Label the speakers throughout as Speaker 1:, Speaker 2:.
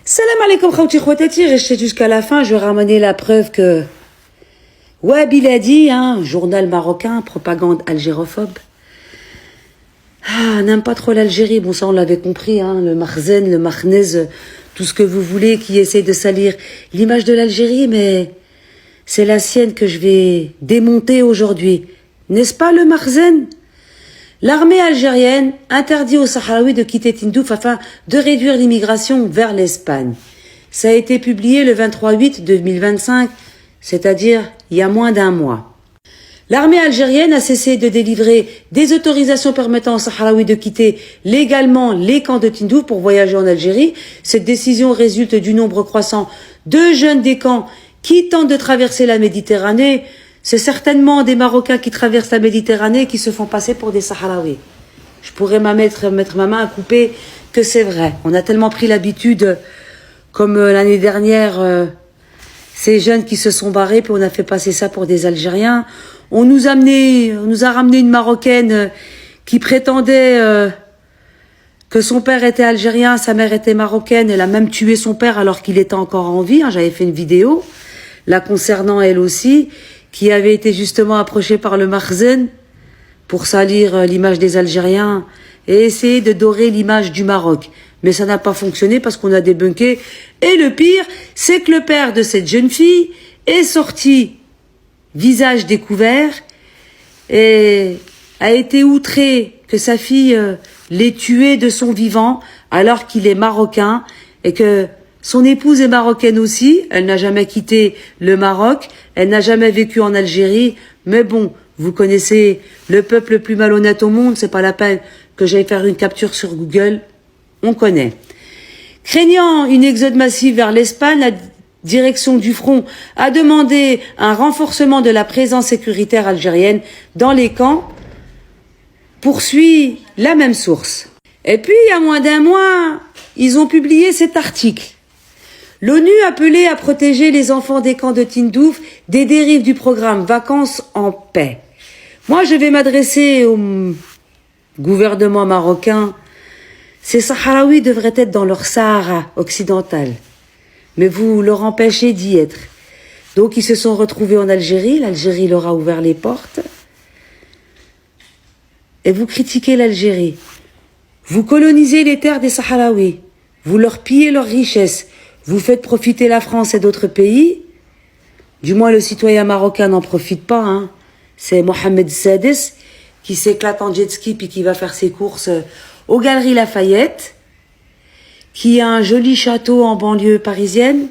Speaker 1: Salam alaikum khawti khwatati, resté jusqu'à la fin, je vais ramener la preuve que Wabil a dit, journal marocain, propagande algérophobe. N'aime pas trop l'Algérie, bon ça on l'avait compris, le Marzen, le Marnez, tout ce que vous voulez qui essaie de salir l'image de l'Algérie, mais c'est la sienne que je vais démonter aujourd'hui. N'est-ce pas le Marzen? L'armée algérienne interdit aux Sahraouis de quitter Tindouf afin de réduire l'immigration vers l'Espagne. Ça a été publié le 23/8/2025, c'est-à-dire il y a moins d'un mois. L'armée algérienne a cessé de délivrer des autorisations permettant aux Sahraouis de quitter légalement les camps de Tindouf pour voyager en Algérie. Cette décision résulte du nombre croissant de jeunes des camps qui tentent de traverser la Méditerranée. C'est certainement des Marocains qui traversent la Méditerranée et qui se font passer pour des Sahraouis. Je pourrais mettre ma main à couper que c'est vrai. On a tellement pris l'habitude, comme l'année dernière, ces jeunes qui se sont barrés, puis on a fait passer ça pour des Algériens. On nous a ramené une Marocaine qui prétendait que son père était algérien, sa mère était marocaine. Elle a même tué son père alors qu'il était encore en vie. J'avais fait une vidéo la concernant elle aussi, qui avait été justement approchée par le Marzen pour salir l'image des Algériens et essayer de dorer l'image du Maroc. Mais ça n'a pas fonctionné parce qu'on a débunké. Et le pire, c'est que le père de cette jeune fille est sorti, visage découvert, et a été outré que sa fille l'ait tué de son vivant alors qu'il est marocain et que son épouse est marocaine aussi. Elle n'a jamais quitté le Maroc, elle n'a jamais vécu en Algérie, mais bon, vous connaissez le peuple le plus malhonnête au monde, c'est pas la peine que j'aille faire une capture sur Google, on connaît. Craignant une exode massive vers l'Espagne, la direction du front a demandé un renforcement de la présence sécuritaire algérienne dans les camps, poursuit la même source. Et puis, il y a moins d'un mois, ils ont publié cet article. L'ONU appelait à protéger les enfants des camps de Tindouf des dérives du programme Vacances en paix. Moi, je vais m'adresser au gouvernement marocain. Ces Sahraouis devraient être dans leur Sahara occidental, mais vous leur empêchez d'y être. Donc, ils se sont retrouvés en Algérie. L'Algérie leur a ouvert les portes. Et vous critiquez l'Algérie. Vous colonisez les terres des Sahraouis. Vous leur pillez leurs richesses. Vous faites profiter la France et d'autres pays. Du moins, le citoyen marocain n'en profite pas. C'est Mohamed Sadis qui s'éclate en jet ski puis qui va faire ses courses aux Galeries Lafayette, qui a un joli château en banlieue parisienne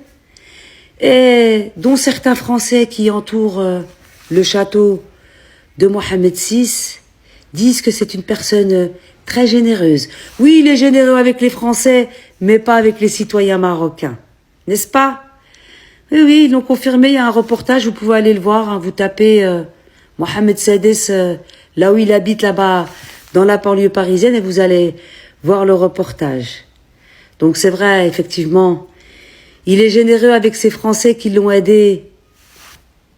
Speaker 1: et dont certains Français qui entourent le château de Mohamed VI disent que c'est une personne très généreuse. Oui, il est généreux avec les Français, mais pas avec les citoyens marocains. N'est-ce pas? Oui, ils l'ont confirmé, il y a un reportage, vous pouvez aller le voir, vous tapez Mohamed Sadis, là où il habite là-bas, dans la banlieue parisienne, et vous allez voir le reportage. Donc c'est vrai, effectivement, il est généreux avec ces Français qui l'ont aidé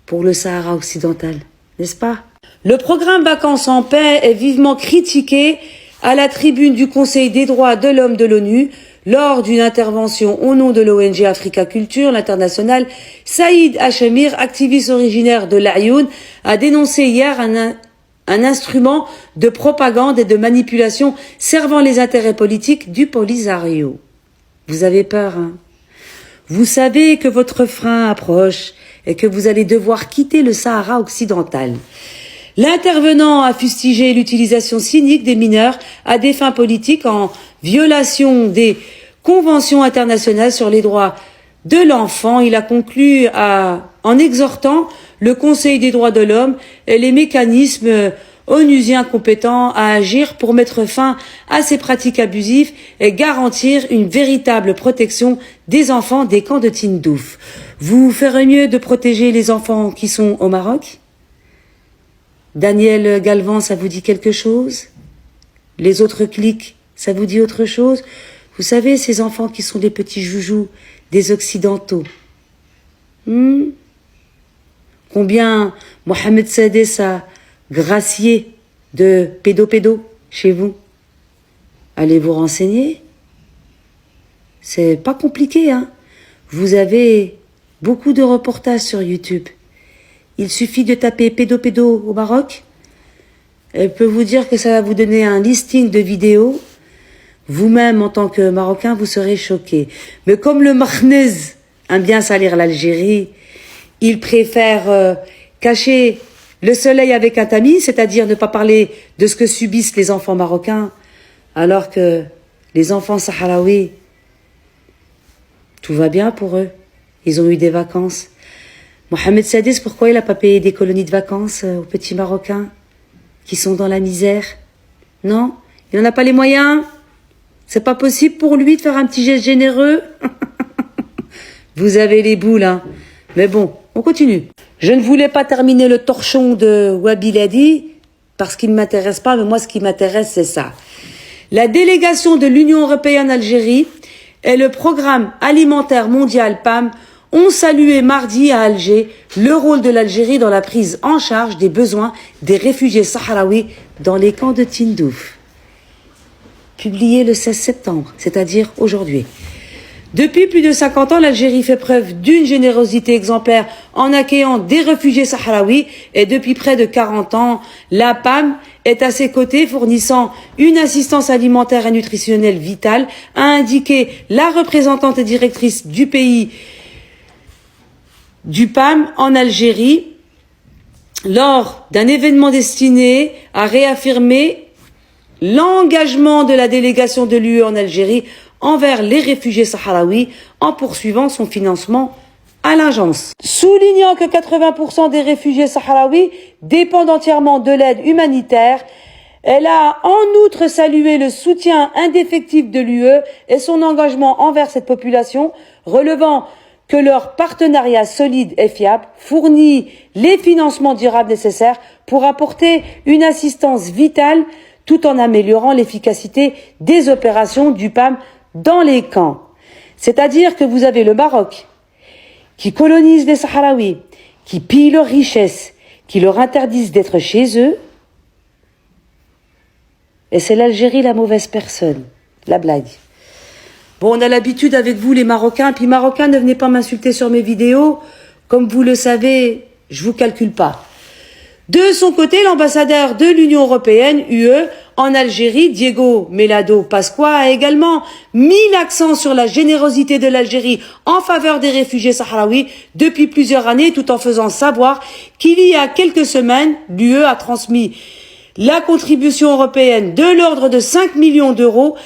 Speaker 1: pour le Sahara occidental, n'est-ce pas? Le programme Vacances en paix est vivement critiqué à la tribune du Conseil des droits de l'homme de l'ONU lors d'une intervention au nom de l'ONG Africa Culture, l'international. Saïd Hachamir, activiste originaire de l'Aïoun, a dénoncé hier un instrument de propagande et de manipulation servant les intérêts politiques du Polisario. Vous avez peur, Vous savez que votre frein approche et que vous allez devoir quitter le Sahara occidental. L'intervenant a fustigé l'utilisation cynique des mineurs à des fins politiques en violation des conventions internationales sur les droits de l'enfant. Il a conclu en exhortant le Conseil des droits de l'homme et les mécanismes onusiens compétents à agir pour mettre fin à ces pratiques abusives et garantir une véritable protection des enfants des camps de Tindouf. Vous ferez mieux de protéger les enfants qui sont au Maroc? Daniel Galvan, ça vous dit quelque chose? Les autres clics, ça vous dit autre chose? Vous savez, ces enfants qui sont des petits joujoux des Occidentaux. Combien Mohamed Sadis a gracié de pédo chez vous? Allez vous renseigner. C'est pas compliqué, hein. Vous avez beaucoup de reportages sur YouTube. Il suffit de taper pédo au Maroc. Elle peut vous dire que ça va vous donner un listing de vidéos. Vous-même, en tant que Marocain, vous serez choqué. Mais comme le Mahnez aime bien salir l'Algérie, il préfère cacher le soleil avec un tamis, c'est-à-dire ne pas parler de ce que subissent les enfants marocains, alors que les enfants sahraouis, tout va bien pour eux. Ils ont eu des vacances. Mohamed Sadis, pourquoi il n'a pas payé des colonies de vacances aux petits Marocains qui sont dans la misère? Non, il n'en a pas les moyens. C'est pas possible pour lui de faire un petit geste généreux. Vous avez les boules, hein. Mais bon, on continue. Je ne voulais pas terminer le torchon de Wabiladi parce qu'il ne m'intéresse pas, mais moi ce qui m'intéresse c'est ça. La délégation de l'Union européenne en Algérie et le programme alimentaire mondial PAM ont salué mardi à Alger le rôle de l'Algérie dans la prise en charge des besoins des réfugiés sahraouis dans les camps de Tindouf. Publié le 16 septembre, c'est-à-dire aujourd'hui. Depuis plus de 50 ans, l'Algérie fait preuve d'une générosité exemplaire en accueillant des réfugiés sahraouis et depuis près de 40 ans, la PAM est à ses côtés fournissant une assistance alimentaire et nutritionnelle vitale, a indiqué la représentante et directrice du pays du PAM en Algérie lors d'un événement destiné à réaffirmer l'engagement de la délégation de l'UE en Algérie envers les réfugiés sahraouis en poursuivant son financement à l'agence. Soulignant que 80% des réfugiés sahraouis dépendent entièrement de l'aide humanitaire, elle a en outre salué le soutien indéfectible de l'UE et son engagement envers cette population, relevant que leur partenariat solide et fiable fournit les financements durables nécessaires pour apporter une assistance vitale tout en améliorant l'efficacité des opérations du PAM dans les camps. C'est-à-dire que vous avez le Maroc qui colonise les Sahraouis, qui pille leurs richesses, qui leur interdisent d'être chez eux, et c'est l'Algérie la mauvaise personne. La blague. Bon, on a l'habitude avec vous les Marocains, puis Marocains, ne venez pas m'insulter sur mes vidéos, comme vous le savez, je vous calcule pas. De son côté, l'ambassadeur de l'Union européenne, UE, en Algérie, Diego Melado Pasqua, a également mis l'accent sur la générosité de l'Algérie en faveur des réfugiés sahraouis depuis plusieurs années, tout en faisant savoir qu'il y a quelques semaines, l'UE a transmis la contribution européenne de l'ordre de 5 millions d'euros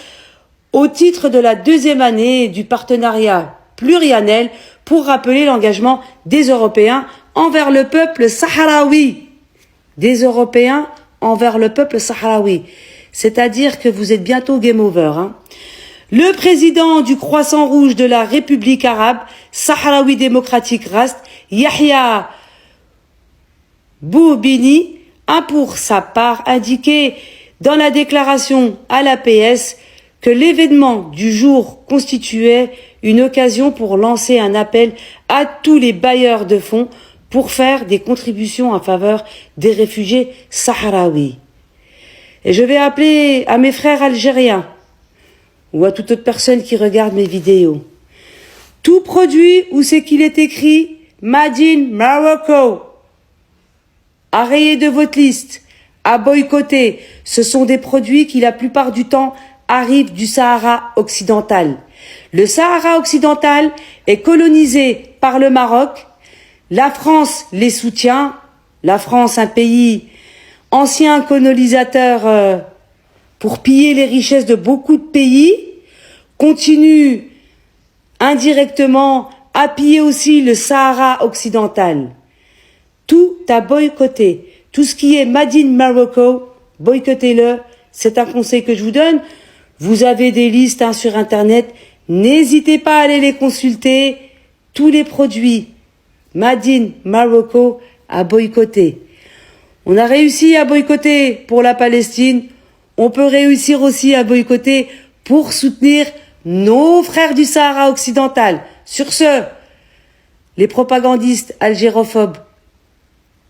Speaker 1: au titre de la deuxième année du partenariat pluriannuel pour rappeler l'engagement des Européens envers le peuple sahraoui. Des Européens envers le peuple sahraoui. C'est-à-dire que vous êtes bientôt game over. Hein. Le président du Croissant Rouge de la République arabe sahraoui démocratique RAST, Yahya Boubini, a pour sa part indiqué dans la déclaration à l'APS que l'événement du jour constituait une occasion pour lancer un appel à tous les bailleurs de fonds pour faire des contributions en faveur des réfugiés sahraouis. Et je vais appeler à mes frères algériens ou à toute autre personne qui regarde mes vidéos. Tout produit où c'est qu'il est écrit Made in Morocco à rayer de votre liste, à boycotter. Ce sont des produits qui la plupart du temps arrivent du Sahara occidental. Le Sahara occidental est colonisé par le Maroc. La France les soutient. La France, un pays ancien colonisateur pour piller les richesses de beaucoup de pays, continue indirectement à piller aussi le Sahara occidental. Tout à boycotter. Tout ce qui est Made in Morocco, boycottez-le. C'est un conseil que je vous donne. Vous avez des listes sur Internet. N'hésitez pas à aller les consulter. Tous les produits Made in Morocco à boycotter. On a réussi à boycotter pour la Palestine. On peut réussir aussi à boycotter pour soutenir nos frères du Sahara occidental. Sur ce, les propagandistes algérophobes,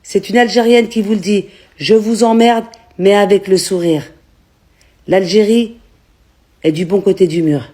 Speaker 1: c'est une Algérienne qui vous le dit, je vous emmerde, mais avec le sourire. L'Algérie est du bon côté du mur.